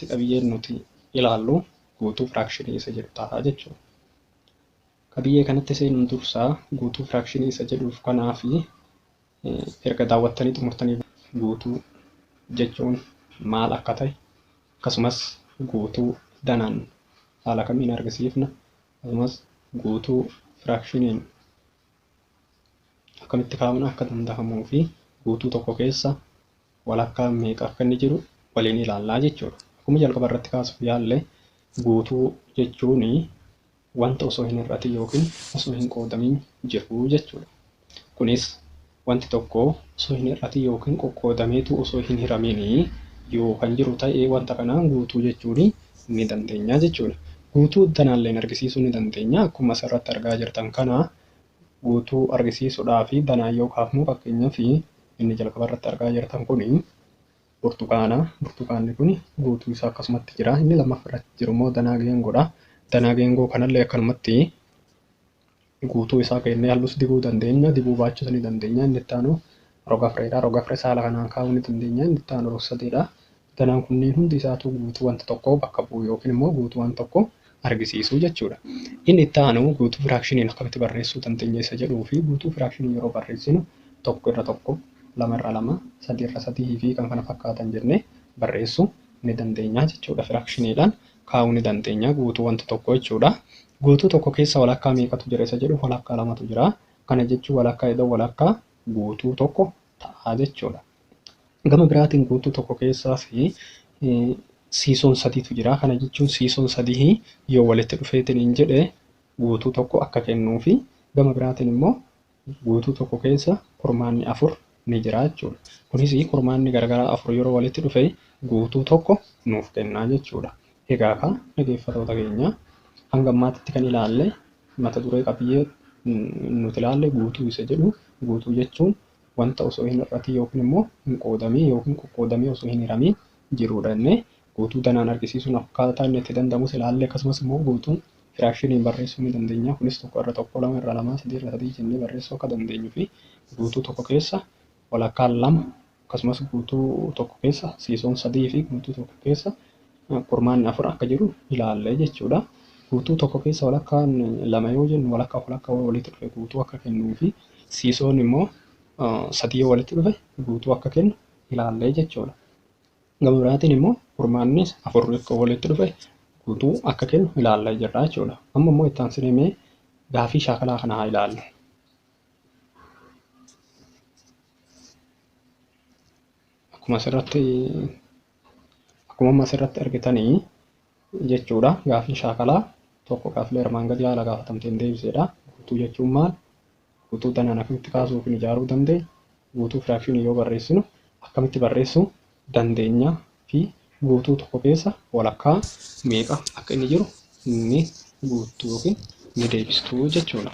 irratti qabiyyeen nuti ilaallu guutuu firaakshinii isa jedhu ta'a jechuudha. Qabiyyee kanatti seenuun dursaa guutuu firaakshinii isa jedhuuf kanaafi erga daawwattanii xumurtanii guutuu jechuun maal akka ta'e akkasumas guutuu danaan haala kamiin argisiifna akkasumas guutuu firaakshiniin akkamitti kaa'uun akka danda'amuu fi guutuu tokko keessa walakkaa meeqa akka inni jiru waliin ilaallaa jechuudha. Akkuma jalqaba irratti kaasuuf yaalle guutuu jechuun wanta osoo hin hir'atin yookiin osoo hin qoodamiin jiru jechuudha. Kunis wanti tokko osoo hin hir'atin yookiin qoqqoodameetu osoo hin hiramin yoo kan jiru ta'ee wanta kanaan guutuu jechuun ni dandeenya jechuudha. Guutuu danaallee argisiisuu ni dandeenya. Akkuma asirratti argaa jirtan kana guutuu argisiisuudhaaf danaan yoo kaafnu fakkeenyaaf inni jalqaba irratti argaa jirtan kun burtukaana. Burtukaanni kun guutuu isaa akkasumatti jira. Inni lammaffaa irratti jiru immoo danaa geengoodha. Danaa geengoo kanallee akkanumatti guutuu isaa kennee hallus dibuu dandeenya. Dibuu baachuu ni dandeenya. Inni itti aanu roga fireedha. Roga firee saala kanaan kaa'uu ni dandeenya. Inni itti aanu rog-sadeedha. Danaan kunneen hundi isaatu guutuu wanta tokko bakka bu'u yookiin immoo guutuu wanta tokko argisiisuu jechuudha. Inni itti aanu guutuu firaakshiniin akkamitti barreessuu dandeenya isa jedhuu fi guutuu firaakshiniin yeroo barreessinu tokko irra tokko, lama irra lama, sadii irra sadii fi kan kana fakkaatan jennee barreessuu ni dandeenya jechuudha. Firaakshiniidhaan kaa'uu ni dandeenya guutuu wanta tokko jechuudha. Guutuu tokko keessa walakkaa meeqatu jira isa jedhu walakkaa lamatu jira. Kana jechuun walakkaa iddoo walakkaa guutuu tokko ta'a jechuudha. Gama biraatiin guutuu tokko keessaas siisoon sadiitu jira. Kana jechuun siisoon sadii yoo walitti dhufeetiin jedhe guutuu tokko akka kennuu fi gama biraatiin immoo guutuu tokko keessa kurmaanni afur ni jira jechuudha. Kunis kurmaanni garagaraa afur yeroo walitti dhufe guutuu tokko nuuf kennaa jechuudha. Egaa kan dhaggeeffattoota keenya hanga ammaatti kan ilaalle mata duree qabiyyee nuti ilaalle guutuu isa jedhu guutuu jechuun wanta osoo hin hir'atin yookiin immoo hin qoodamee yookiin qoqqoodamee osoo hin hiramin jirudha. Inni guutuu danaan argisiisuun akkaataa inni itti danda'amus ilaalle akkasumas immoo guutuu firaakshiniin barreessuu ni dandeenya. Kunis tokko irra tokko, lama irra lama, sadii irra sadii jennee barreessuu akka dandeenyu fi guutuu tokko keessa walakkaan lama akkasumas guutuu tokko keessa siisoon sadii fi guutuu tokko keessa kurmaanni afur akka jiru ilaalle jechuudha. Guutuu tokko keessa walakkaan lama yoo jennu walakkaa walitti dhufe guutuu akka kennuu fi siisoon immoo sadii yoo walitti dhufe guutuu akka kennu ilaalle jechuudha. Gama biraatiin immoo kurmaanni afur walitti dhufe guutuu akka kennu ilaallee jirra jechuudha. Amma immoo itti aansinee gaafii shaakalaa kana haa ilaallu. Akkuma asirratti argitanii jechuudha. Gaafiin shaakalaa tokko gaafilee armaan gadii haala gaafatamteen deebiseedha. Guutuu jechuun maal? Guutuu danaan akkamitti kaasuu fi ijaaruu dandeenya? Guutuu firaakshinii yoo barreessinu akkamitti barreessuu dandeenya fi guutuu tokko keessa walakkaa meeqa akka inni jiru ni guuttuu yookiin ni deebistuu jechuudha.